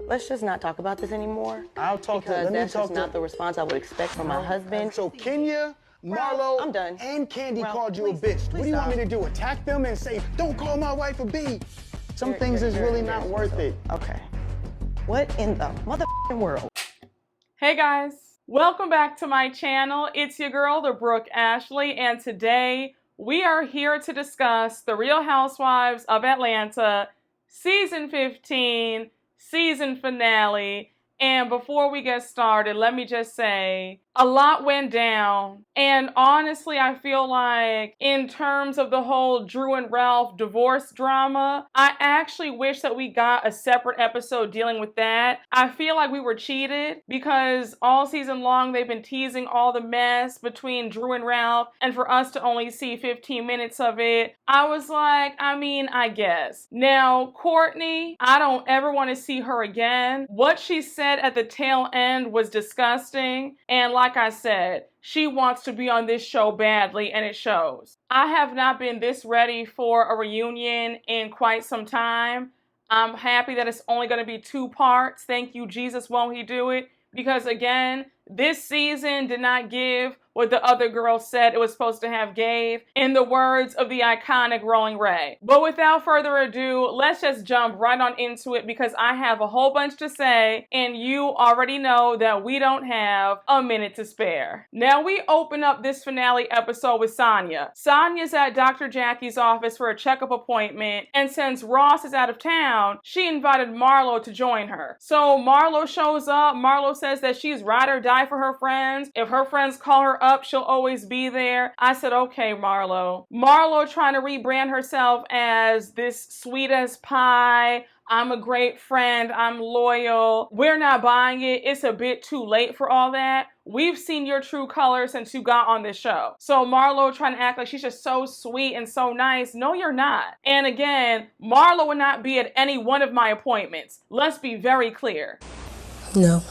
let's just not talk about this anymore. I'll talk to. Because Let me that's talk just to. not the response I would expect from my husband. So Kenya, Marlo, I'm done. and Kandi Ralph, called you a please, bitch. What please do you want me stop. to do? Attack them and say, "Don't call my wife a B"? Some things is You're really not worth it. Okay. What in the motherfucking world? Hey guys, welcome back to my channel. It's your girl, the Brooke Ashley, and today we are here to discuss The Real Housewives of Atlanta, Season 15, season finale. And before we get started, let me just say, a lot went down. And honestly, I feel like in terms of the whole Drew and Ralph divorce drama, I actually wish that we got a separate episode dealing with that. I feel like we were cheated because all season long they've been teasing all the mess between Drew and Ralph, and for us to only see 15 minutes of it, I was like, I guess. Now, Courtney, I don't ever want to see her again. What she said at the tail end was disgusting, and like I said, she wants to be on this show badly, and it shows. I have not been this ready for a reunion in quite some time. I'm happy that it's only going to be 2 parts. Thank you, Jesus, won't he do it? Because again, this season did not give what the other girl said it was supposed to have gave, in the words of the iconic Rolling Ray. But without further ado, let's just jump right on into it because I have a whole bunch to say, and you already know that we don't have a minute to spare. Now we open up this finale episode with Sanya. Sanya's at Dr. Jackie's office for a checkup appointment, and since Ross is out of town, she invited Marlo to join her. So Marlo shows up. Marlo says that she's ride or die for her friends. If her friends call her up, she'll always be there. I said, okay, Marlo. Marlo trying to rebrand herself as this sweet as pie. I'm a great friend. I'm loyal. We're not buying it. It's a bit too late for all that. We've seen your true colors since you got on this show. So Marlo trying to act like she's just so sweet and so nice. No, you're not. And again, Marlo would not be at any one of my appointments. Let's be very clear. No.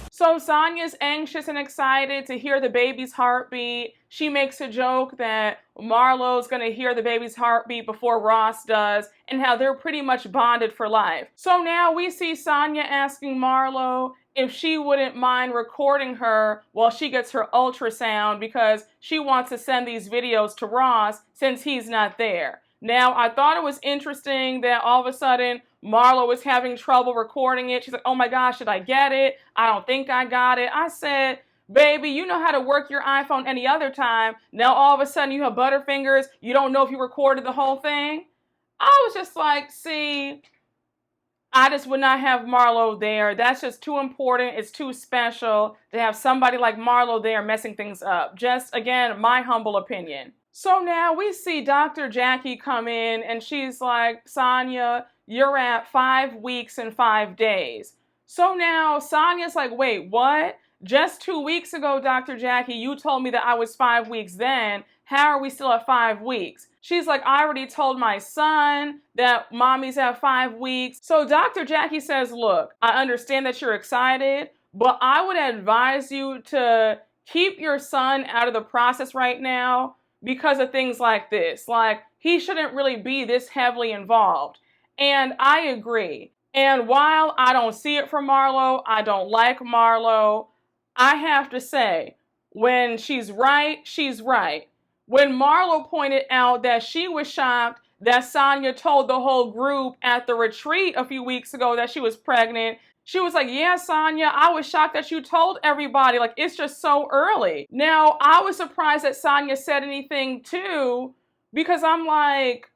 So Sanya's anxious and excited to hear the baby's heartbeat. She makes a joke that Marlo's gonna hear the baby's heartbeat before Ross does, and how they're pretty much bonded for life. So now we see Sanya asking Marlo if she wouldn't mind recording her while she gets her ultrasound because she wants to send these videos to Ross since he's not there. Now, I thought it was interesting that all of a sudden Marlo was having trouble recording it. She's like, oh my gosh, did I get it? I don't think I got it. I said, baby, you know how to work your iPhone any other time. Now all of a sudden you have butterfingers. You don't know if you recorded the whole thing. I was just like, see, I just would not have Marlo there. That's just too important. It's too special to have somebody like Marlo there messing things up. Just, again, my humble opinion. So now we see Dr. Jackie come in and she's like, Sanya, you're at 5 weeks and 5 days. So now Sanya's like, wait, what? Just 2 weeks ago, Dr. Jackie, you told me that I was 5 weeks then. How are we still at 5 weeks? She's like, I already told my son that mommy's at 5 weeks. So Dr. Jackie says, look, I understand that you're excited, but I would advise you to keep your son out of the process right now because of things like this. Like, he shouldn't really be this heavily involved. And I agree. And while I don't see it from Marlo, I don't like Marlo, I have to say, when she's right, she's right. When Marlo pointed out that she was shocked that Sanya told the whole group at the retreat a few weeks ago that she was pregnant, she was like, yeah, Sanya, I was shocked that you told everybody. Like, it's just so early. Now, I was surprised that Sanya said anything too, because I'm like,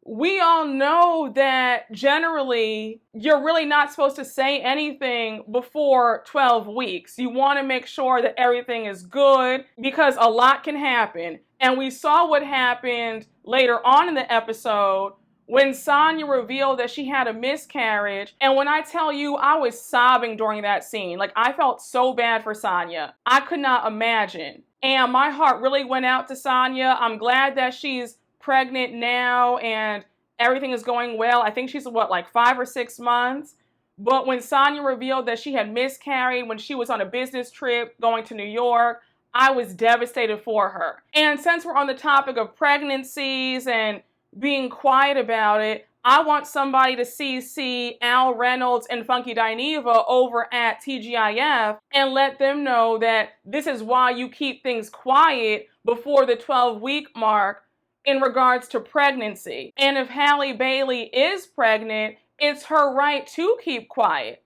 we all know that generally you're really not supposed to say anything before 12 weeks. You want to make sure that everything is good because a lot can happen. And we saw what happened later on in the episode when Sanya revealed that she had a miscarriage. And when I tell you, I was sobbing during that scene. Like, I felt so bad for Sanya. I could not imagine. And my heart really went out to Sanya. I'm glad that she's pregnant now and everything is going well. I think she's what, like 5 or 6 months. But when Sanya revealed that she had miscarried when she was on a business trip going to New York, I was devastated for her. And since we're on the topic of pregnancies and being quiet about it, I want somebody to CC Al Reynolds and Funky Dineva over at TGIF and let them know that this is why you keep things quiet before the 12-week mark in regards to pregnancy. And if Halle Bailey is pregnant, it's her right to keep quiet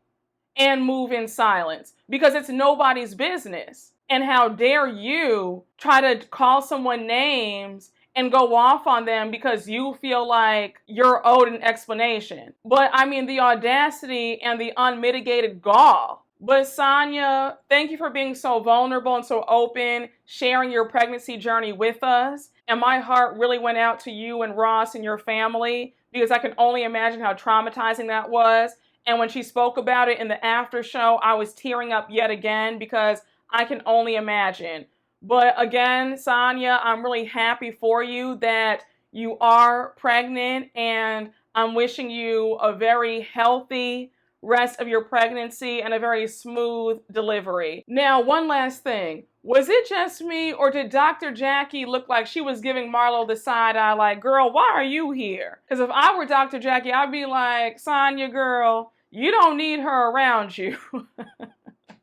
and move in silence because it's nobody's business. And how dare you try to call someone names and go off on them because you feel like you're owed an explanation. But I mean, the audacity and the unmitigated gall. But Sanya, thank you for being so vulnerable and so open, sharing your pregnancy journey with us. And my heart really went out to you and Ross and your family because I can only imagine how traumatizing that was. And when she spoke about it in the after show, I was tearing up yet again because I can only imagine. But again, Sanya, I'm really happy for you that you are pregnant, and I'm wishing you a very healthy rest of your pregnancy and a very smooth delivery. Now, one last thing. Was it just me, or did Dr. Jackie look like she was giving Marlo the side eye like, girl, why are you here? Because if I were Dr. Jackie, I'd be like, Sanya, girl, you don't need her around you.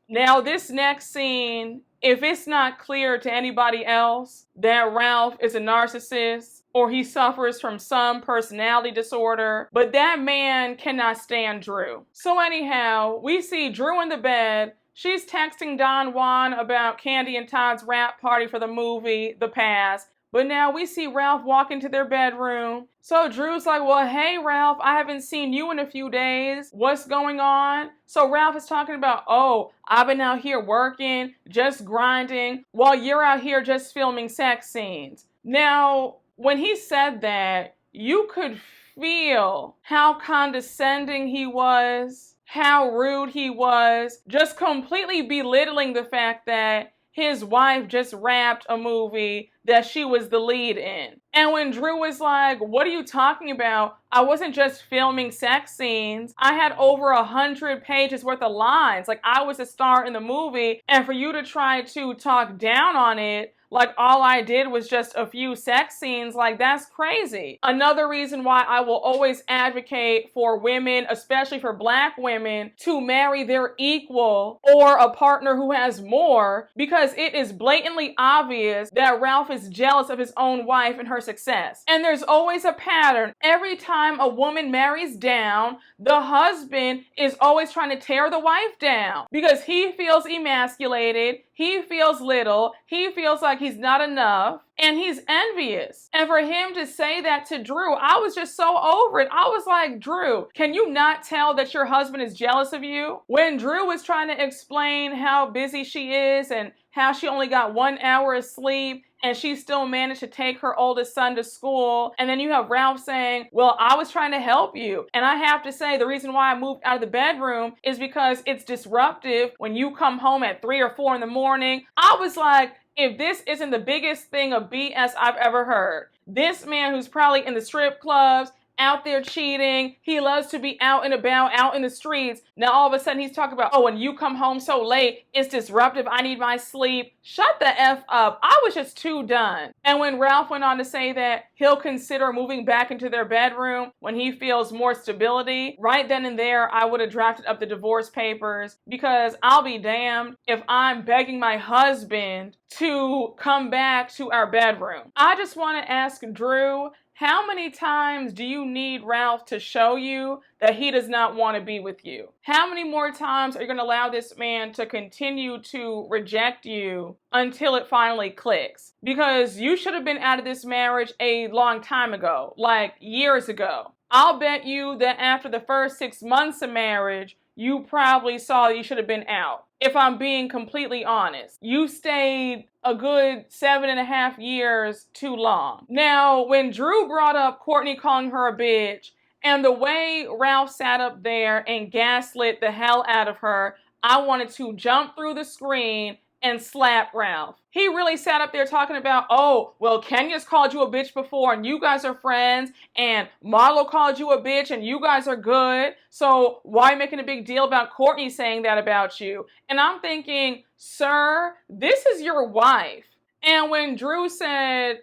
Now, this next scene, if it's not clear to anybody else that Ralph is a narcissist or he suffers from some personality disorder, but that man cannot stand Drew. So anyhow, we see Drew in the bed. She's texting Don Juan about Kandi and Todd's rap party for the movie The Past. But now we see Ralph walk into their bedroom. So Drew's like, well, hey, Ralph, I haven't seen you in a few days. What's going on? So Ralph is talking about, oh, I've been out here working, just grinding, while you're out here just filming sex scenes. Now, when he said that, you could feel how condescending he was, how rude he was, just completely belittling the fact that his wife just wrapped a movie that she was the lead in. And when Drew was like, what are you talking about? I wasn't just filming sex scenes. I had over 100 pages worth of lines. Like, I was a star in the movie. And for you to try to talk down on it, like all I did was just a few sex scenes, like that's crazy. Another reason why I will always advocate for women, especially for Black women, to marry their equal or a partner who has more, because it is blatantly obvious that Ralph is jealous of his own wife and her success. And there's always a pattern. Every time a woman marries down, the husband is always trying to tear the wife down because he feels emasculated, he feels little, he feels like he's not enough, and he's envious. And for him to say that to Drew, I was just so over it. I was like, Drew, can you not tell that your husband is jealous of you? When Drew was trying to explain how busy she is and how she only got 1 hour of sleep and she still managed to take her oldest son to school. And then you have Ralph saying, well, I was trying to help you. And I have to say, the reason why I moved out of the bedroom is because it's disruptive when you come home at 3 or 4 in the morning. I was like, if this isn't the biggest thing of BS I've ever heard. This man who's probably in the strip clubs, out there cheating, he loves to be out and about, out in the streets. Now all of a sudden he's talking about, oh, when you come home so late, it's disruptive, I need my sleep. Shut the F up. I was just too done. And when Ralph went on to say that he'll consider moving back into their bedroom when he feels more stability, right then and there, I would have drafted up the divorce papers, because I'll be damned if I'm begging my husband to come back to our bedroom. I just want to ask Drew, how many times do you need Ralph to show you that he does not want to be with you? How many more times are you going to allow this man to continue to reject you until it finally clicks? Because you should have been out of this marriage a long time ago, like years ago. I'll bet you that after the first 6 months of marriage, you probably saw that you should have been out. If I'm being completely honest, you stayed a good 7.5 years too long. Now, when Drew brought up Courtney calling her a bitch, and the way Ralph sat up there and gaslit the hell out of her, I wanted to jump through the screen and slap Ralph. He really sat up there talking about, oh, well, Kenya's called you a bitch before and you guys are friends, and Marlo called you a bitch and you guys are good, so why are you making a big deal about Courtney saying that about you? And I'm thinking, sir, this is your wife. And when Drew said,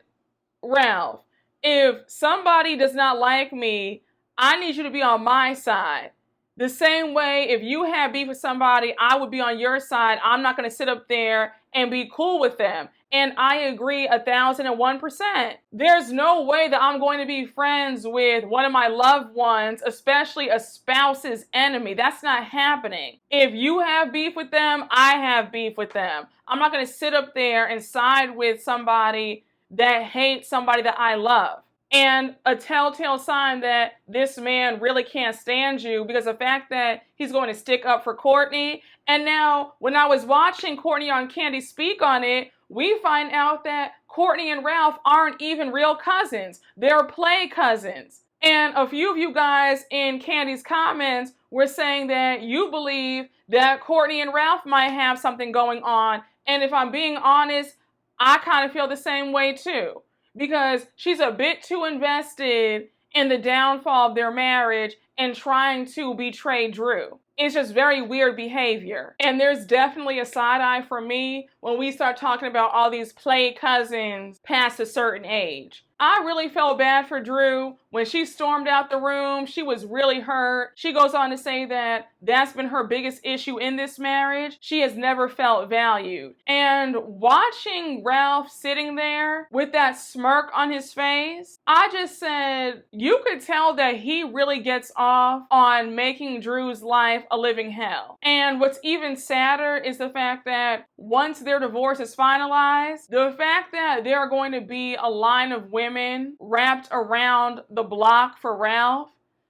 Ralph, If somebody does not like me, I need you to be on my side. The same way, if you have beef with somebody, I would be on your side. I'm not going to sit up there and be cool with them. And I agree 1,001%. There's no way that I'm going to be friends with one of my loved ones, especially a spouse's enemy. That's not happening. If you have beef with them, I have beef with them. I'm not going to sit up there and side with somebody that hates somebody that I love. And a telltale sign that this man really can't stand you, because the fact that he's going to stick up for Courtney. And now when I was watching Courtney on Kandi speak on it, we find out that Courtney and Ralph aren't even real cousins. They're play cousins. And a few of you guys in Kandi's comments were saying that you believe that Courtney and Ralph might have something going on. And if I'm being honest, I kind of feel the same way too. Because she's a bit too invested in the downfall of their marriage and trying to betray Drew. It's just very weird behavior. And there's definitely a side eye for me when we start talking about all these play cousins past a certain age. I really felt bad for Drew. When she stormed out the room, she was really hurt. She goes on to say that that's been her biggest issue in this marriage. She has never felt valued. And watching Ralph sitting there with that smirk on his face, I just said, you could tell that he really gets off on making Drew's life a living hell. And what's even sadder is the fact that once their divorce is finalized, the fact that there are going to be a line of women wrapped around the block for Ralph,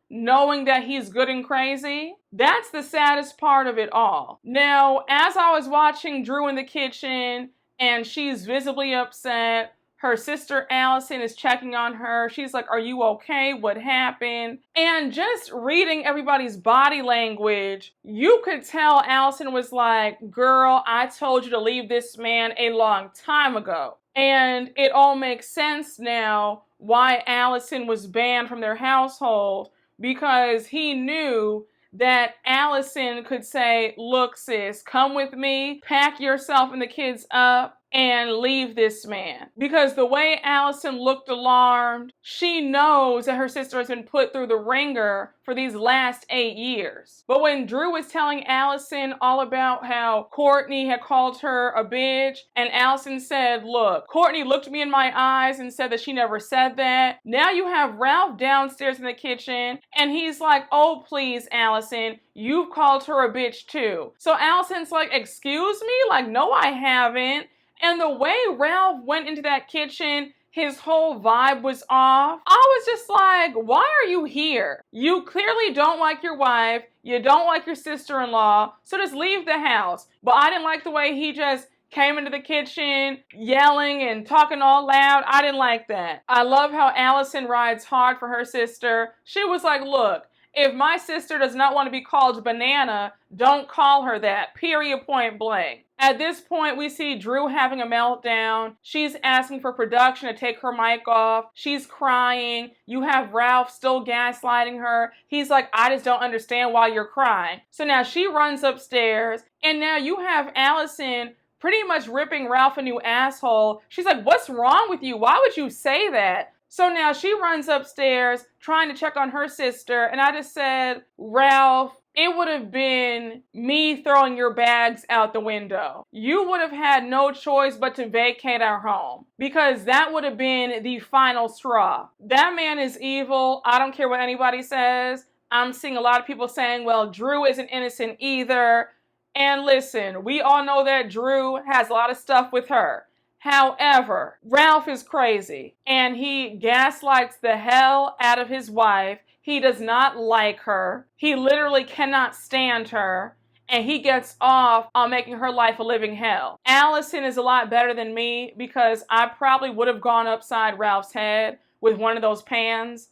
knowing that he's good and crazy, that's the saddest part of it all. Now, as I was watching Drew in the kitchen and she's visibly upset, her sister Allison is checking on her. She's like, are you okay? What happened? And just reading everybody's body language, you could tell Allison was like, girl, I told you to leave this man a long time ago. And it all makes sense now why Allison was banned from their household, because he knew that Allison could say, look, sis, come with me, pack yourself and the kids up, and leave this man. Because the way Allison looked alarmed, she knows that her sister has been put through the ringer for these last 8 years. But when Drew was telling Allison all about how Courtney had called her a bitch, and Allison said, look, Courtney looked me in my eyes and said that she never said that. Now you have Ralph downstairs in the kitchen, and he's like, oh, please, Allison, you've called her a bitch too. So Allison's like, excuse me? Like, no, I haven't. And the way Ralph went into that kitchen, his whole vibe was off. I was just like, why are you here? You clearly don't like your wife. You don't like your sister-in-law. So just leave the house. But I didn't like the way he just came into the kitchen yelling and talking all loud. I didn't like that. I love how Allison rides hard for her sister. She was like, look, if my sister does not want to be called banana, don't call her that. Period, point blank. At this point, we see Drew having a meltdown. She's asking for production to take her mic off. She's crying. You have Ralph still gaslighting her. He's like, I just don't understand why you're crying. So now she runs upstairs, and now you have Allison pretty much ripping Ralph a new asshole. She's like, what's wrong with you? Why would you say that? So now she runs upstairs trying to check on her sister, and I just said, Ralph, it would have been me throwing your bags out the window. You would have had no choice but to vacate our home, because that would have been the final straw. That man is evil. I don't care what anybody says. I'm seeing a lot of people saying, well, Drew isn't innocent either. And listen, we all know that Drew has a lot of stuff with her. However, Ralph is crazy, and he gaslights the hell out of his wife. He does not like her. He literally cannot stand her, and he gets off on making her life a living hell. Allison is a lot better than me, because I probably would have gone upside Ralph's head with one of those pans,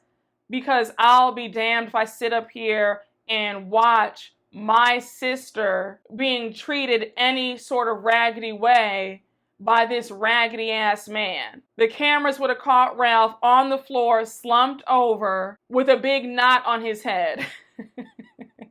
because I'll be damned if I sit up here and watch my sister being treated any sort of raggedy way by this raggedy ass man. The cameras would have caught Ralph on the floor, slumped over with a big knot on his head.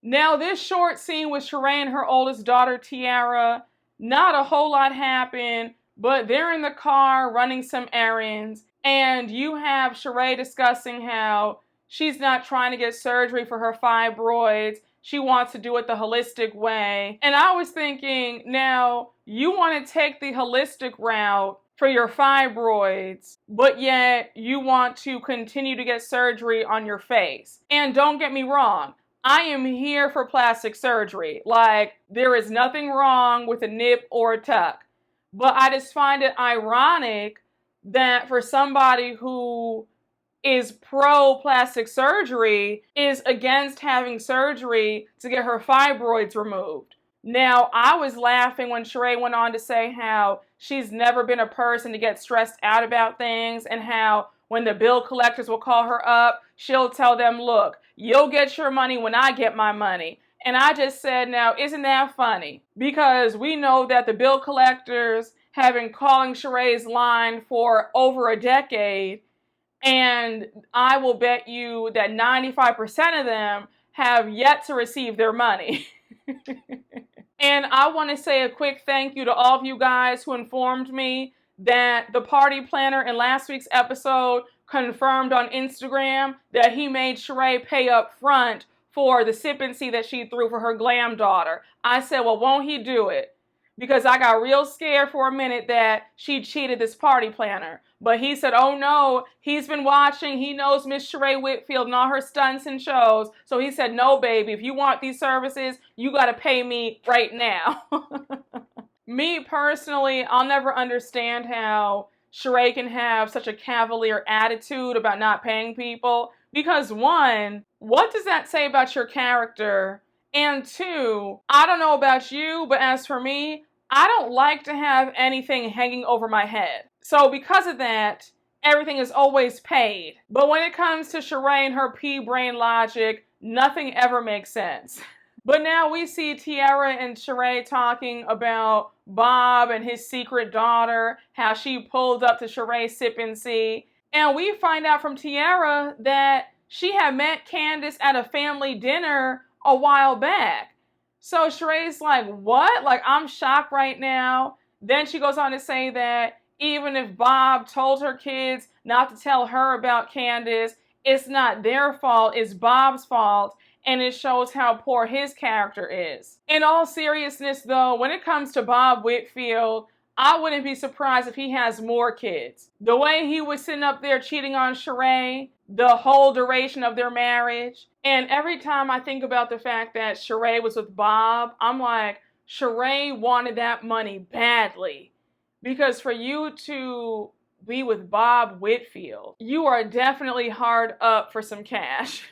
Now, this short scene with Sheree and her oldest daughter, Tiara, not a whole lot happened, but they're in the car running some errands. And you have Sheree discussing how she's not trying to get surgery for her fibroids. She wants to do it the holistic way. And I was thinking, now, you want to take the holistic route for your fibroids, but yet you want to continue to get surgery on your face. And don't get me wrong, I am here for plastic surgery. Like, there is nothing wrong with a nip or a tuck. But I just find it ironic that for somebody who is pro-plastic surgery is against having surgery to get her fibroids removed. Now, I was laughing when Sheree went on to say how she's never been a person to get stressed out about things, and how when the bill collectors will call her up, she'll tell them, look, you'll get your money when I get my money. And I just said, now, isn't that funny? Because we know that the bill collectors have been calling Sheree's line for over a decade, and I will bet you that 95% of them have yet to receive their money. And I want to say a quick thank you to all of you guys who informed me that the party planner in last week's episode confirmed on Instagram that he made Sheree pay up front for the sip-and-see that she threw for her glam daughter. I said, well, won't he do it? Because I got real scared for a minute that she cheated this party planner. But he said, oh no, he's been watching. He knows Miss Sheree Whitfield and all her stunts and shows. So he said, no, baby, if you want these services, you got to pay me right now. Me personally, I'll never understand how Sheree can have such a cavalier attitude about not paying people. Because one, what does that say about your character? And two, I don't know about you, but as for me, I don't like to have anything hanging over my head. So because of that, everything is always paid. But when it comes to Sheree and her pea-brain logic, nothing ever makes sense. But now we see Tiara and Sheree talking about Bob and his secret daughter, how she pulled up to Sheree's sip-and-see. And we find out from Tiara that she had met Candace at a family dinner a while back. So Sheree's like, what? Like, I'm shocked right now. Then she goes on to say that even if Bob told her kids not to tell her about Candace, it's not their fault, it's Bob's fault. And it shows how poor his character is. In all seriousness, though, when it comes to Bob Whitfield, I wouldn't be surprised if he has more kids. The way he was sitting up there cheating on Sheree, the whole duration of their marriage. And every time I think about the fact that Sheree was with Bob, I'm like, Sheree wanted that money badly. Because for you to be with Bob Whitfield, you are definitely hard up for some cash.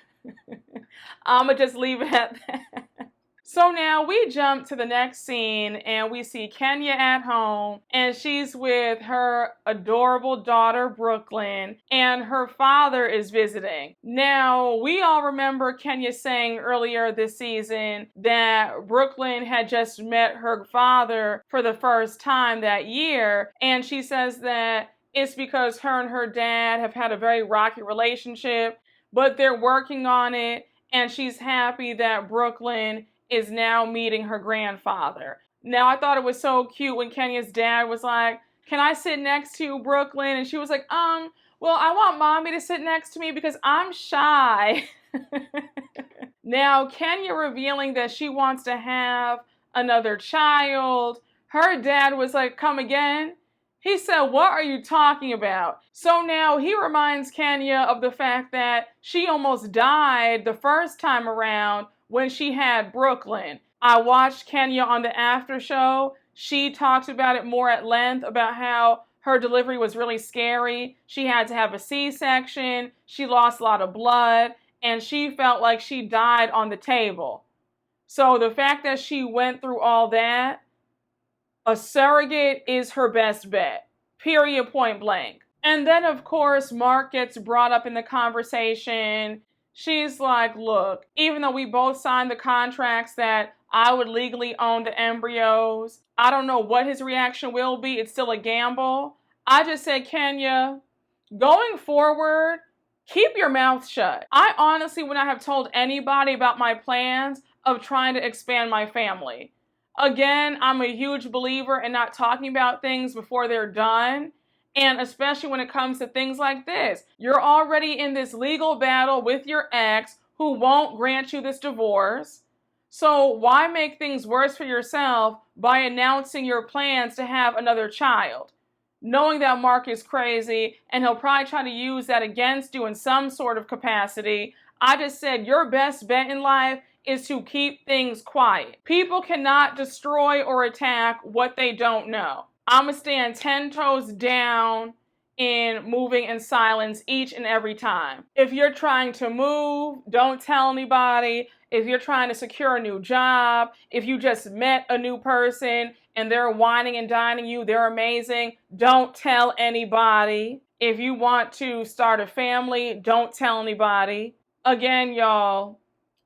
I'ma just leave it at that. So now we jump to the next scene and we see Kenya at home, and she's with her adorable daughter Brooklyn, and her father is visiting. Now we all remember Kenya saying earlier this season that Brooklyn had just met her father for the first time that year, and she says that it's because her and her dad have had a very rocky relationship, but they're working on it, and she's happy that Brooklyn is now meeting her grandfather. Now, I thought it was so cute when Kenya's dad was like, can I sit next to you, Brooklyn? And she was like, well, I want mommy to sit next to me because I'm shy. Now, Kenya revealing that she wants to have another child. Her dad was like, come again? He said, what are you talking about? So now he reminds Kenya of the fact that she almost died the first time around when she had Brooklyn. I watched Kenya on the after show. She talked about it more at length about how her delivery was really scary. She had to have a C-section. She lost a lot of blood, and she felt like she died on the table. So the fact that she went through all that, a surrogate is her best bet. Period, point blank. And then, of course, Mark gets brought up in the conversation. She's like, look, even though we both signed the contracts that I would legally own the embryos, I don't know what his reaction will be. It's still a gamble. I just said, Kenya, going forward, keep your mouth shut. I honestly would not have told anybody about my plans of trying to expand my family. Again, I'm a huge believer in not talking about things before they're done. And especially when it comes to things like this, you're already in this legal battle with your ex who won't grant you this divorce. So why make things worse for yourself by announcing your plans to have another child? Knowing that Mark is crazy and he'll probably try to use that against you in some sort of capacity, I just said your best bet in life is to keep things quiet. People cannot destroy or attack what they don't know. I'm going to stand 10 toes down in moving in silence each and every time. If you're trying to move, don't tell anybody. If you're trying to secure a new job, if you just met a new person and they're whining and dining you, they're amazing, don't tell anybody. If you want to start a family, don't tell anybody. Again, y'all,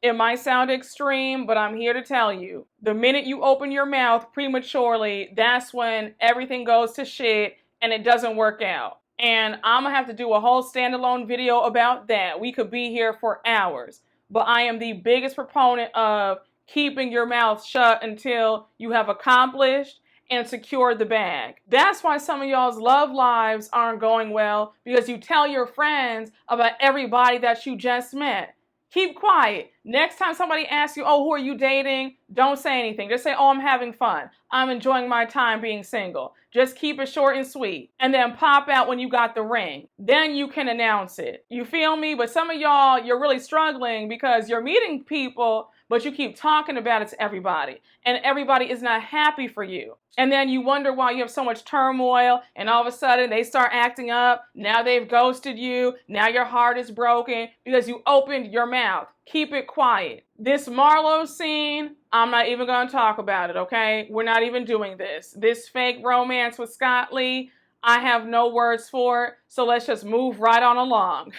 it might sound extreme, but I'm here to tell you, the minute you open your mouth prematurely, that's when everything goes to shit and it doesn't work out. And I'm going to have to do a whole standalone video about that. We could be here for hours. But I am the biggest proponent of keeping your mouth shut until you have accomplished and secured the bag. That's why some of y'all's love lives aren't going well, because you tell your friends about everybody that you just met. Keep quiet. Next time somebody asks you, oh, who are you dating? Don't say anything. Just say, oh, I'm having fun. I'm enjoying my time being single. Just keep it short and sweet. And then pop out when you got the ring. Then you can announce it. You feel me? But some of y'all, you're really struggling because you're meeting people, but you keep talking about it to everybody. And everybody is not happy for you. And then you wonder why you have so much turmoil, and all of a sudden they start acting up. Now they've ghosted you. Now your heart is broken because you opened your mouth. Keep it quiet. This Marlo scene, I'm not even going to talk about it, okay? We're not even doing this. This fake romance with Scott Lee, I have no words for it, so let's just move right on along.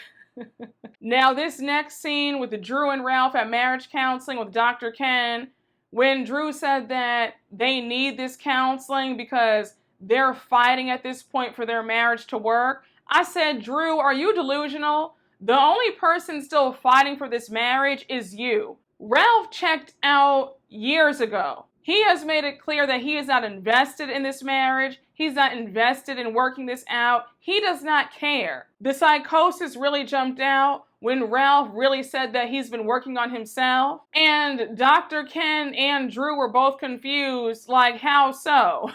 Now, this next scene with Drew and Ralph at marriage counseling with Dr. Ken, when Drew said that they need this counseling because they're fighting at this point for their marriage to work, I said, Drew, are you delusional? The only person still fighting for this marriage is you. Ralph checked out years ago. He has made it clear that he is not invested in this marriage. He's not invested in working this out. He does not care. The psychosis really jumped out when Ralph really said that he's been working on himself. And Dr. Ken and Drew were both confused, like, how so?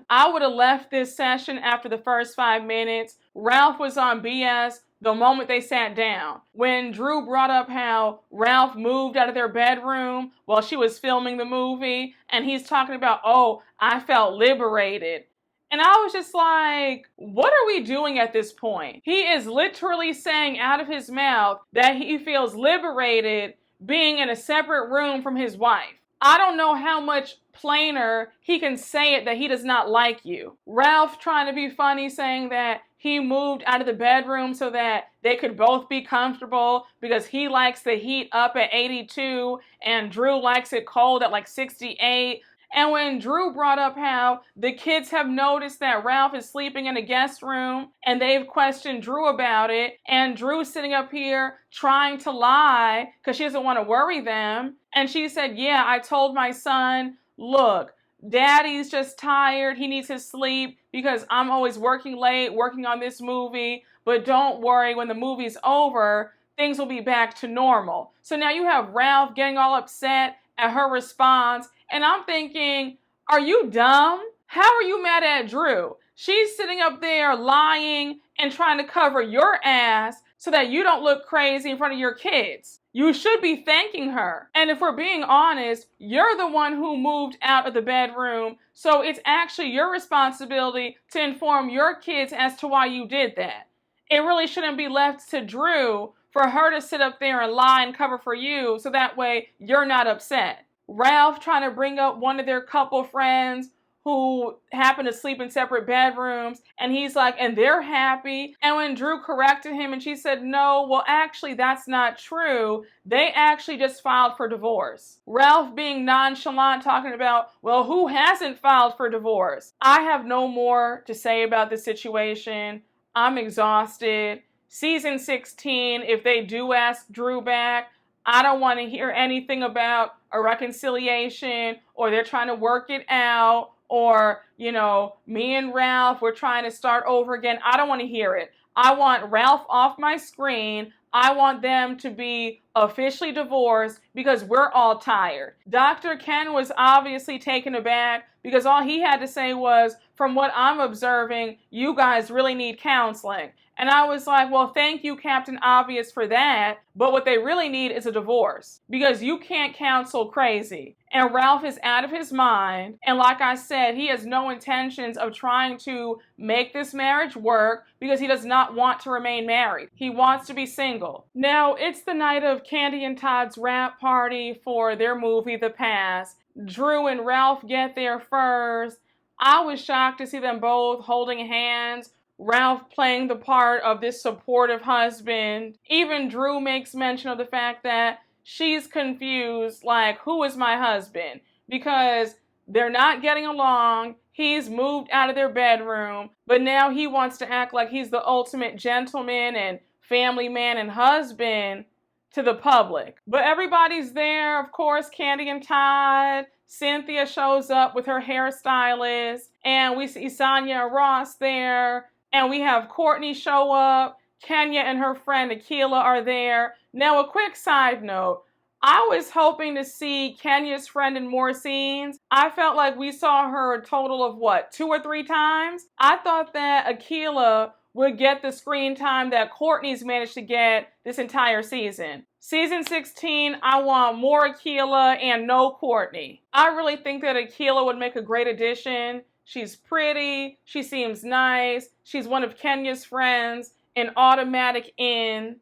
I would have left this session after the first 5 minutes. Ralph was on BS the moment they sat down. When Drew brought up how Ralph moved out of their bedroom while she was filming the movie, and he's talking about, oh, I felt liberated. And I was just like, what are we doing at this point? He is literally saying out of his mouth that he feels liberated being in a separate room from his wife. I don't know how much plainer he can say it that he does not like you. Ralph trying to be funny, saying that he moved out of the bedroom so that they could both be comfortable because he likes the heat up at 82 and Drew likes it cold at like 68. And when Drew brought up how the kids have noticed that Ralph is sleeping in a guest room and they've questioned Drew about it, and Drew's sitting up here trying to lie because she doesn't want to worry them. And she said, yeah, I told my son, look, Daddy's just tired. He needs his sleep because I'm always working late, working on this movie. But don't worry, when the movie's over, things will be back to normal. So now you have Ralph getting all upset at her response. And I'm thinking, are you dumb? How are you mad at Drew? She's sitting up there lying and trying to cover your ass so that you don't look crazy in front of your kids. You should be thanking her. And if we're being honest, you're the one who moved out of the bedroom. So it's actually your responsibility to inform your kids as to why you did that. It really shouldn't be left to Drew for her to sit up there and lie and cover for you so that way you're not upset. Ralph trying to bring up one of their couple friends who happen to sleep in separate bedrooms, and he's like, and they're happy. And when Drew corrected him and she said, no, well, actually, that's not true. They actually just filed for divorce. Ralph being nonchalant, talking about, well, who hasn't filed for divorce? I have no more to say about the situation. I'm exhausted. Season 16, if they do ask Drew back, I don't want to hear anything about a reconciliation or they're trying to work it out or, me and Ralph, we're trying to start over again. I don't want to hear it. I want Ralph off my screen. I want them to be officially divorced because we're all tired. Dr. Ken was obviously taken aback because all he had to say was, from what I'm observing, you guys really need counseling. And I was like, well, thank you, Captain Obvious, for that. But what they really need is a divorce because you can't counsel crazy. And Ralph is out of his mind. And like I said, he has no intentions of trying to make this marriage work because he does not want to remain married. He wants to be single. Now, it's the night of Kandi and Todd's wrap party for their movie, The Past. Drew and Ralph get there first. I was shocked to see them both holding hands. Ralph playing the part of this supportive husband. Even Drew makes mention of the fact that she's confused, like, who is my husband? Because they're not getting along. He's moved out of their bedroom, but now he wants to act like he's the ultimate gentleman and family man and husband to the public. But everybody's there, of course, Kandi and Todd. Cynthia shows up with her hairstylist, and we see Sanya and Ross there. And we have Courtney show up. Kenya and her friend Akilah are there. Now, a quick side note. I was hoping to see Kenya's friend in more scenes. I felt like we saw her a total of, 2 or 3 times? I thought that Akilah would get the screen time that Courtney's managed to get this entire season. Season 16, I want more Akilah and no Courtney. I really think that Akilah would make a great addition. She's pretty, she seems nice, she's one of Kenya's friends, an automatic in.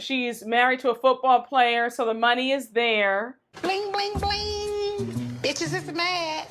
She's married to a football player, so the money is there. Bling, bling, bling. Bitches is mad.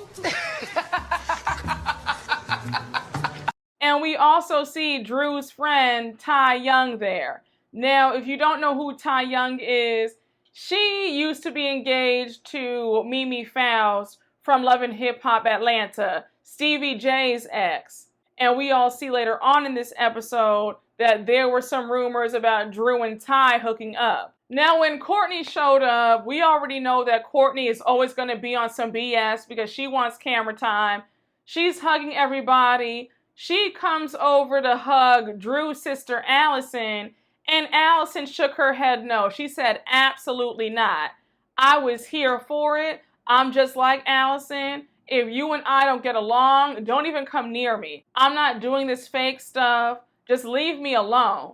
And we also see Drew's friend, Ty Young, there. Now, if you don't know who Ty Young is, she used to be engaged to Mimi Faust from Love and Hip Hop Atlanta, Stevie J's ex. And we all see later on in this episode that there were some rumors about Drew and Ty hooking up. Now, when Courtney showed up, we already know that Courtney is always going to be on some BS because she wants camera time. She's hugging everybody. She comes over to hug Drew's sister, Allison, and Allison shook her head no. She said, absolutely not. I was here for it. I'm just like Allison. If you and I don't get along, don't even come near me. I'm not doing this fake stuff. Just leave me alone.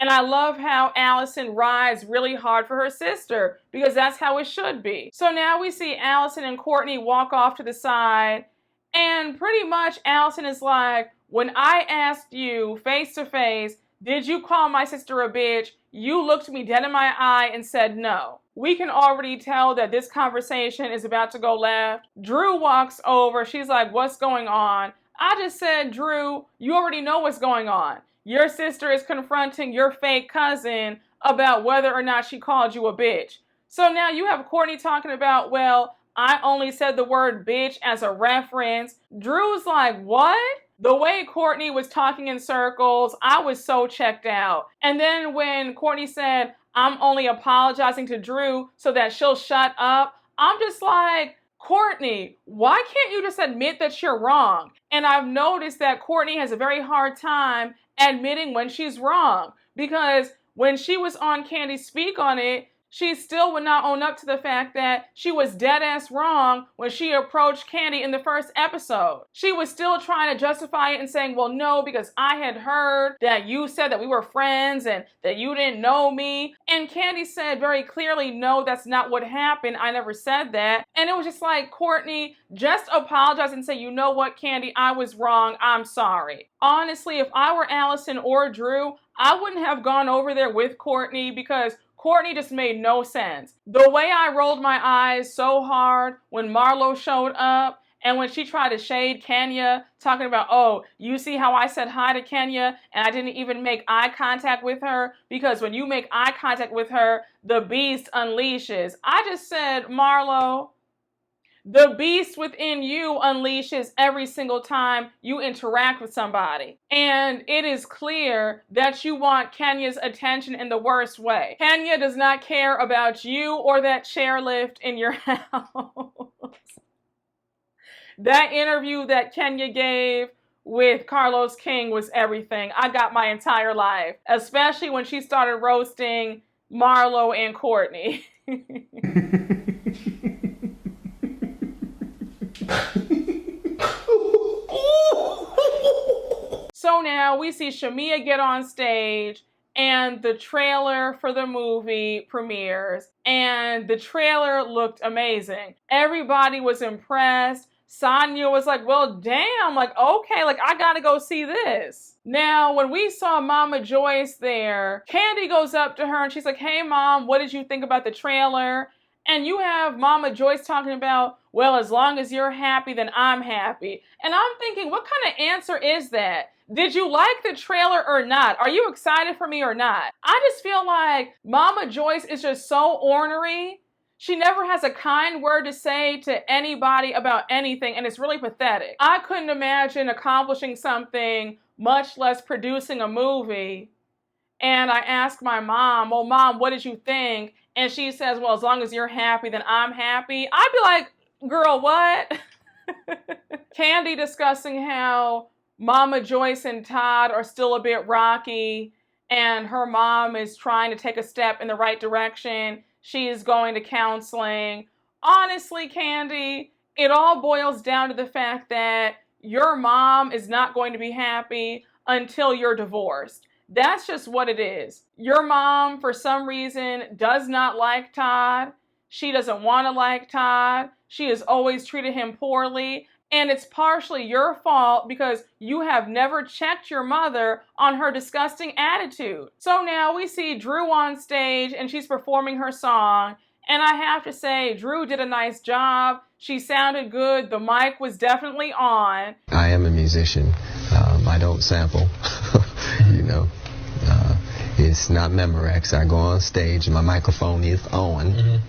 And I love how Allison rides really hard for her sister because that's how it should be. So now we see Allison and Courtney walk off to the side, and pretty much Allison is like, when I asked you face to face, did you call my sister a bitch? You looked me dead in my eye and said no. We can already tell that this conversation is about to go left. Drew walks over. She's like, what's going on? I just said, Drew, you already know what's going on. Your sister is confronting your fake cousin about whether or not she called you a bitch. So now you have Courtney talking about, well, I only said the word bitch as a reference. Drew's like, what? The way Courtney was talking in circles, I was so checked out. And then when Courtney said, I'm only apologizing to Drew so that she'll shut up, I'm just like, Courtney, why can't you just admit that you're wrong? And I've noticed that Courtney has a very hard time admitting when she's wrong, because when she was on Kandi Speak on It, she still would not own up to the fact that she was dead ass wrong when she approached Kandi in the first episode. She was still trying to justify it and saying, well, no, because I had heard that you said that we were friends and that you didn't know me. And Kandi said very clearly, no, that's not what happened. I never said that. And it was just like, Courtney, just apologize and say, you know what, Kandi, I was wrong. I'm sorry. Honestly, if I were Allison or Drew, I wouldn't have gone over there with Courtney because Courtney just made no sense. The way I rolled my eyes so hard when Marlo showed up and when she tried to shade Kenya, talking about, oh, you see how I said hi to Kenya and I didn't even make eye contact with her because when you make eye contact with her, the beast unleashes. I just said, Marlo, the beast within you unleashes every single time you interact with somebody. And it is clear that you want Kenya's attention in the worst way. Kenya does not care about you or that chairlift in your house. That interview that Kenya gave with Carlos King was everything. I got my entire life, especially when she started roasting Marlo and Courtney. So now we see Shamia get on stage and the trailer for the movie premieres, and the trailer looked amazing. Everybody was impressed. Sanya was like, well, damn, like, okay, like, I gotta go see this. Now, when we saw Mama Joyce there, Kandi goes up to her and she's like, hey, Mom, what did you think about the trailer? And you have Mama Joyce talking about, well, as long as you're happy, then I'm happy. And I'm thinking, what kind of answer is that? Did you like the trailer or not? Are you excited for me or not? I just feel like Mama Joyce is just so ornery. She never has a kind word to say to anybody about anything, and it's really pathetic. I couldn't imagine accomplishing something, much less producing a movie. And I asked my mom, well, Mom, what did you think? And she says, well, as long as you're happy, then I'm happy. I'd be like, girl, what? Kandi discussing how Mama Joyce and Todd are still a bit rocky, and her mom is trying to take a step in the right direction. She's going to counseling. Honestly, Kandi, it all boils down to the fact that your mom is not going to be happy until you're divorced. That's just what it is. Your mom, for some reason, does not like Todd. She doesn't want to like Todd. She has always treated him poorly. And it's partially your fault because you have never checked your mother on her disgusting attitude. So now we see Drew on stage and she's performing her song. And I have to say, Drew did a nice job. She sounded good. The mic was definitely on. I am a musician. I don't sample, you know. It's not Memorex. I go on stage and my microphone is on.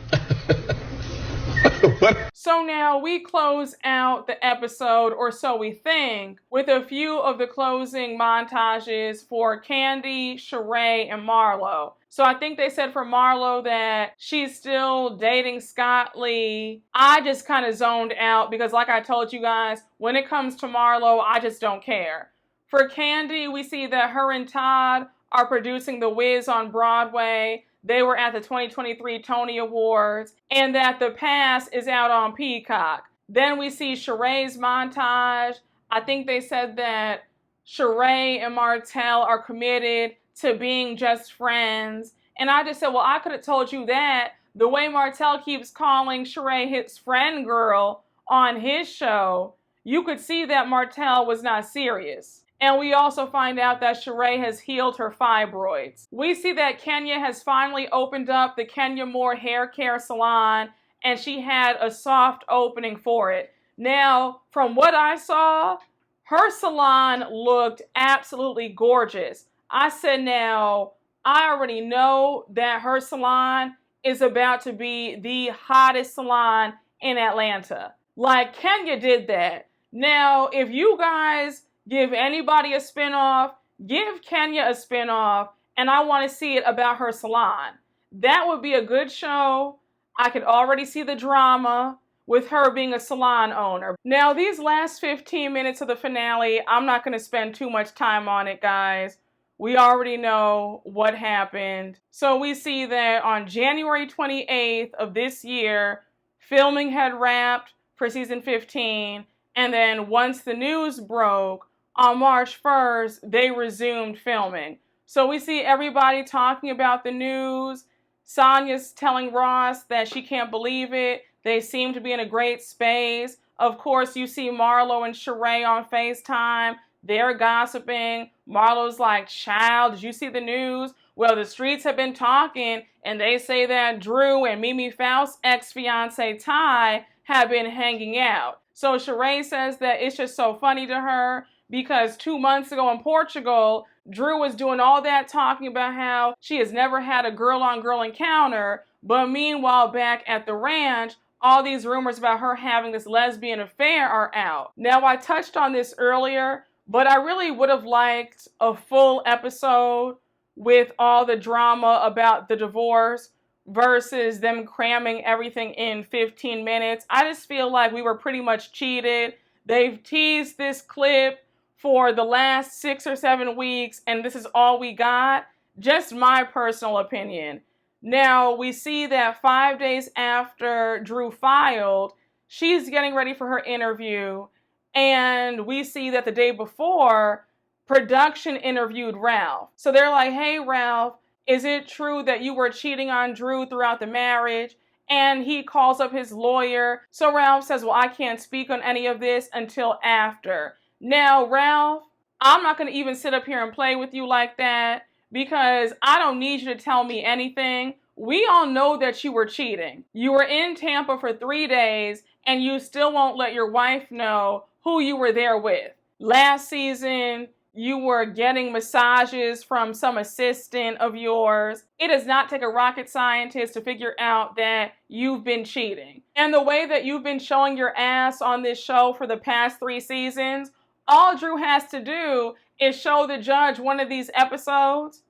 So now we close out the episode, or so we think, with a few of the closing montages for Kandi, Sheree, and Marlo. So I think they said for Marlo that she's still dating Scott Lee. I just kind of zoned out because, like I told you guys, when it comes to Marlo, I just don't care. For Kandi, we see that her and Todd are producing The Wiz on Broadway. They were at the 2023 Tony Awards, and that The Pass is out on Peacock. Then we see Sheree's montage. I think they said that Sheree and Martell are committed to being just friends. And I just said, well, I could have told you that. The way Martell keeps calling Sheree his friend girl on his show, you could see that Martell was not serious. And we also find out that Sheree has healed her fibroids. We see that Kenya has finally opened up the Kenya Moore Hair Care Salon, and she had a soft opening for it. Now, from what I saw, her salon looked absolutely gorgeous. I said, now, I already know that her salon is about to be the hottest salon in Atlanta. Like, Kenya did that. Now, if you guys give anybody a spinoff, give Kenya a spinoff, and I want to see it about her salon. That would be a good show. I could already see the drama with her being a salon owner. Now, these last 15 minutes of the finale, I'm not going to spend too much time on it, guys. We already know what happened. So we see that on January 28th of this year, filming had wrapped for season 15, and then once the news broke, on March 1st, they resumed filming. So we see everybody talking about the news. Sanya's telling Ross that she can't believe it. They seem to be in a great space. Of course, you see Marlo and Sheree on FaceTime. They're gossiping. Marlo's like, child, did you see the news? Well, the streets have been talking, and they say that Drew and Mimi Faust's ex-fiance Ty have been hanging out. So Sheree says that it's just so funny to her because 2 months ago in Portugal, Drew was doing all that talking about how she has never had a girl-on-girl encounter, but meanwhile back at the ranch, all these rumors about her having this lesbian affair are out. Now, I touched on this earlier, but I really would have liked a full episode with all the drama about the divorce, versus them cramming everything in 15 minutes. I just feel like we were pretty much cheated. They've teased this clip for the last 6 or 7 weeks, and this is all we got. Just my personal opinion. Now, we see that 5 days after Drew filed, she's getting ready for her interview, and we see that the day before, production interviewed Ralph. So they're like, hey, Ralph, is it true that you were cheating on Drew throughout the marriage? And he calls up his lawyer. So Ralph says, well, I can't speak on any of this until after. Now, Ralph, I'm not going to even sit up here and play with you like that because I don't need you to tell me anything. We all know that you were cheating. You were in Tampa for 3 days and you still won't let your wife know who you were there with. Last season, you were getting massages from some assistant of yours. It does not take a rocket scientist to figure out that you've been cheating. And the way that you've been showing your ass on this show for the past 3 seasons, all Drew has to do is show the judge one of these episodes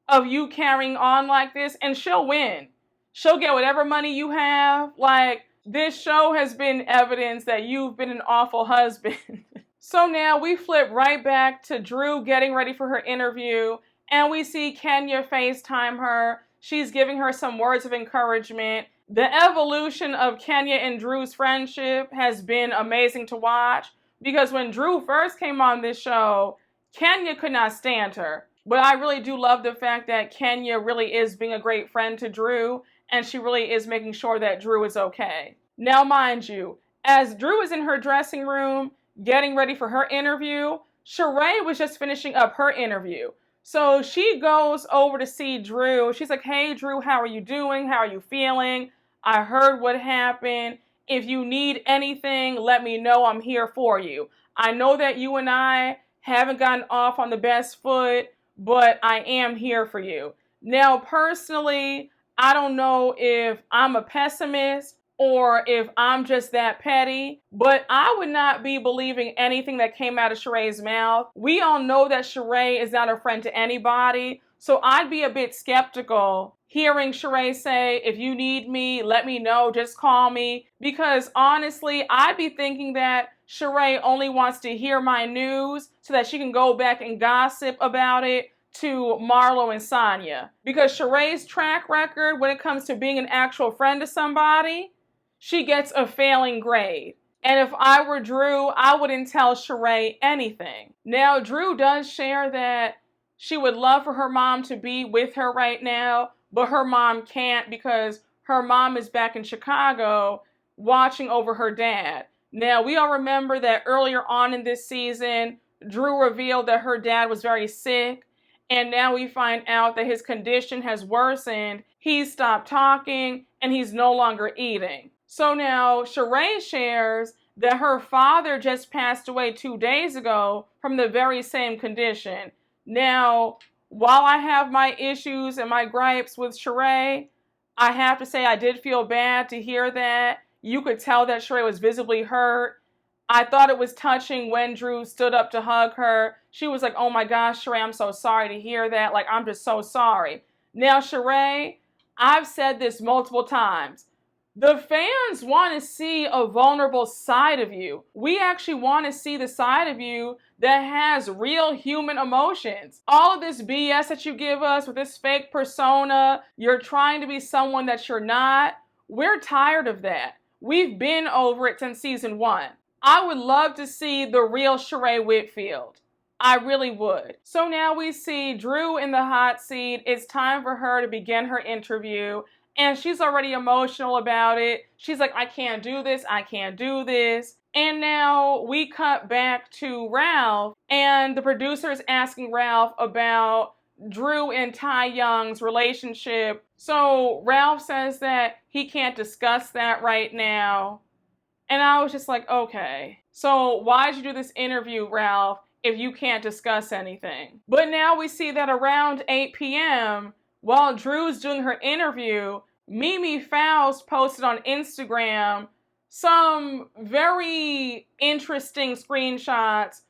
of you carrying on like this, and she'll win. She'll get whatever money you have. Like, this show has been evidence that you've been an awful husband. So now we flip right back to Drew getting ready for her interview, and we see Kenya FaceTime her. She's giving her some words of encouragement. The evolution of Kenya and Drew's friendship has been amazing to watch, because when Drew first came on this show, Kenya could not stand her. But I really do love the fact that Kenya really is being a great friend to Drew, and she really is making sure that Drew is okay. Now, mind you, as Drew is in her dressing room, getting ready for her interview, Sheree was just finishing up her interview. So she goes over to see Drew. She's like, hey, Drew, how are you doing? How are you feeling? I heard what happened. If you need anything, let me know. I'm here for you. I know that you and I haven't gotten off on the best foot, but I am here for you. Now, personally, I don't know if I'm a pessimist or if I'm just that petty, but I would not be believing anything that came out of Sheree's mouth. We all know that Sheree is not a friend to anybody, so I'd be a bit skeptical hearing Sheree say, if you need me, let me know, just call me, because honestly, I'd be thinking that Sheree only wants to hear my news so that she can go back and gossip about it to Marlo and Sanya. Because Sheree's track record when it comes to being an actual friend to somebody, she gets a failing grade. And if I were Drew, I wouldn't tell Sheree anything. Now, Drew does share that she would love for her mom to be with her right now, but her mom can't because her mom is back in Chicago watching over her dad. Now, we all remember that earlier on in this season, Drew revealed that her dad was very sick, and now we find out that his condition has worsened. He's stopped talking, and he's no longer eating. So now Sheree shares that her father just passed away 2 days ago from the very same condition. Now, while I have my issues and my gripes with Sheree, I have to say I did feel bad to hear that. You could tell that Sheree was visibly hurt. I thought it was touching when Drew stood up to hug her. She was like, oh my gosh, Sheree, I'm so sorry to hear that. Like, I'm just so sorry. Now, Sheree, I've said this multiple times. The fans want to see a vulnerable side of you. We actually want to see the side of you that has real human emotions. All of this BS that you give us with this fake persona, you're trying to be someone that you're not. We're tired of that. We've been over it since season 1. I would love to see the real Sheree Whitfield. I really would. So now we see Drew in the hot seat. It's time for her to begin her interview. And she's already emotional about it. She's like, I can't do this. I can't do this. And now we cut back to Ralph. And the producer is asking Ralph about Drew and Ty Young's relationship. So Ralph says that he can't discuss that right now. And I was just like, okay. So why'd you do this interview, Ralph, if you can't discuss anything? But now we see that around 8 p.m., while Drew's doing her interview, Mimi Faust posted on Instagram some very interesting screenshots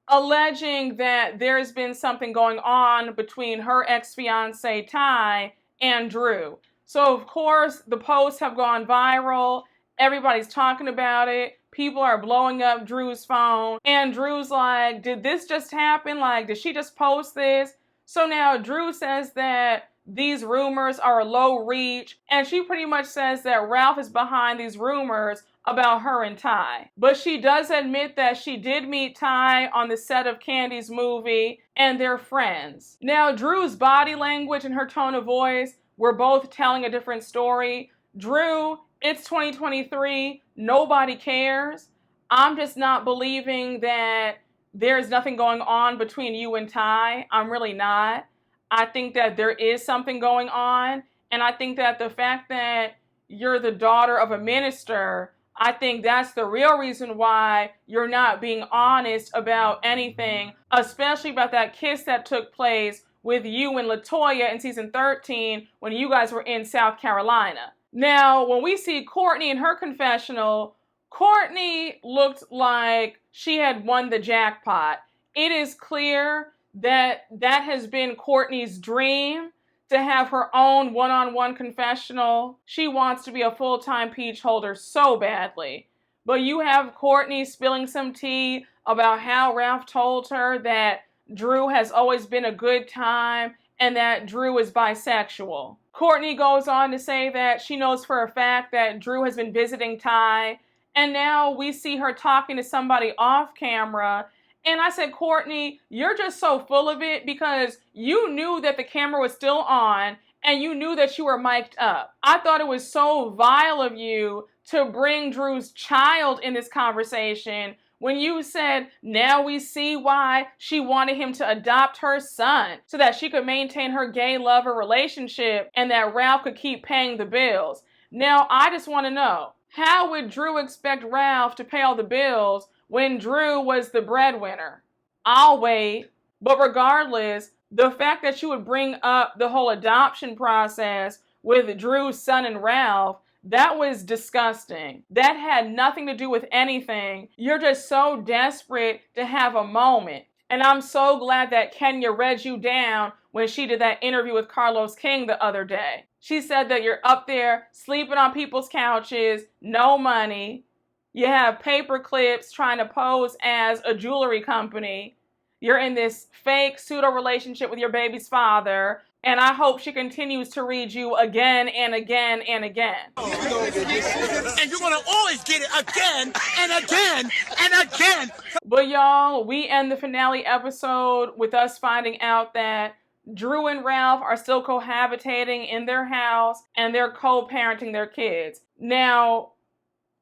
alleging that there's been something going on between her ex-fiance Ty and Drew. So of course, the posts have gone viral. Everybody's talking about it. People are blowing up Drew's phone. And Drew's like, did this just happen? Like, did she just post this? So now Drew says that these rumors are a low reach. And she pretty much says that Ralph is behind these rumors about her and Ty. But she does admit that she did meet Ty on the set of Kandi's movie and they're friends. Now, Drew's body language and her tone of voice were both telling a different story. Drew, it's 2023. Nobody cares. I'm just not believing that there's nothing going on between you and Ty. I'm really not. I think that there is something going on. And I think that the fact that you're the daughter of a minister, I think that's the real reason why you're not being honest about anything, especially about that kiss that took place with you and LaToya in season 13 when you guys were in South Carolina. Now, when we see Courtney in her confessional, Courtney looked like she had won the jackpot. It is clear that that has been Courtney's dream, to have her own one-on-one confessional. She wants to be a full-time peach holder so badly. But you have Courtney spilling some tea about how Ralph told her that Drew has always been a good time and that Drew is bisexual. Courtney goes on to say that she knows for a fact that Drew has been visiting Ty, and now we see her talking to somebody off camera. And I said, Courtney, you're just so full of it because you knew that the camera was still on and you knew that you were mic'd up. I thought it was so vile of you to bring Drew's child in this conversation when you said, now we see why she wanted him to adopt her son so that she could maintain her gay lover relationship and that Ralph could keep paying the bills. Now, I just want to know, how would Drew expect Ralph to pay all the bills when Drew was the breadwinner? I'll wait. But regardless, the fact that you would bring up the whole adoption process with Drew's son and Ralph, that was disgusting. That had nothing to do with anything. You're just so desperate to have a moment. And I'm so glad that Kenya read you down when she did that interview with Carlos King the other day. She said that you're up there sleeping on people's couches, no money. You have paper clips trying to pose as a jewelry company. You're in this fake pseudo relationship with your baby's father. And I hope she continues to read you again and again and again. And you're going to always get it again and again and again. But y'all, we end the finale episode with us finding out that Drew and Ralph are still cohabitating in their house and they're co-parenting their kids. Now,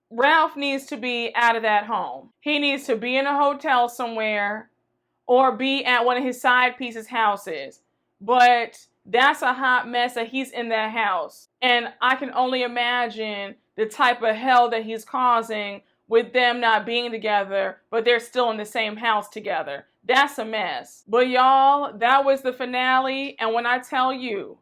Ralph needs to be out of that home. He needs to be in a hotel somewhere or be at one of his side pieces' houses. But that's a hot mess that he's in that house. And I can only imagine the type of hell that he's causing with them not being together, but they're still in the same house together. That's a mess. But y'all, that was the finale. And when I tell you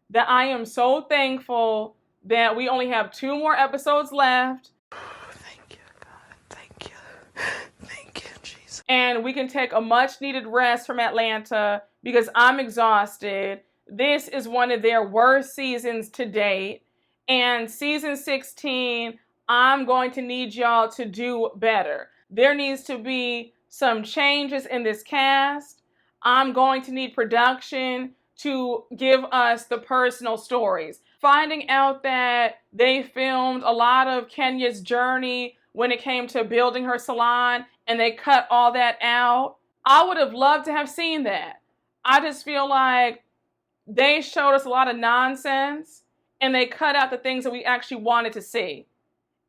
that I am so thankful that we only have 2 more episodes left. Thank you, God. Thank you. Thank you, Jesus. And we can take a much needed rest from Atlanta because I'm exhausted. This is one of their worst seasons to date. And season 16, I'm going to need y'all to do better. There needs to be some changes in this cast. I'm going to need production to give us the personal stories. Finding out that they filmed a lot of Kenya's journey when it came to building her salon and they cut all that out. I would have loved to have seen that. I just feel like they showed us a lot of nonsense and they cut out the things that we actually wanted to see.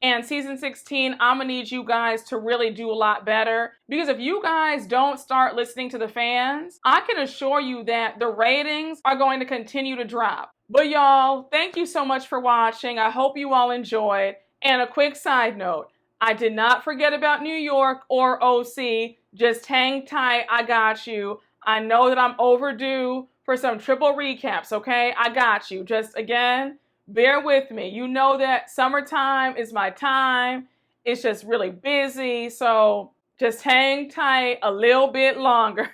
And season 16, I'm going to need you guys to really do a lot better. Because if you guys don't start listening to the fans, I can assure you that the ratings are going to continue to drop. But y'all, thank you so much for watching. I hope you all enjoyed. And a quick side note, I did not forget about New York or OC. Just hang tight, I got you. I know that I'm overdue for some triple recaps, okay? I got you. Just again, bear with me. You know that summertime is my time. It's just really busy. So just hang tight a little bit longer.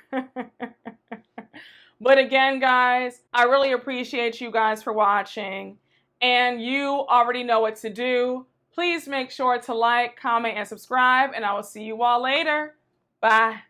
But again, guys, I really appreciate you guys for watching. and you already know what to do. Please make sure to like, comment, and subscribe, and I will see you all later. Bye.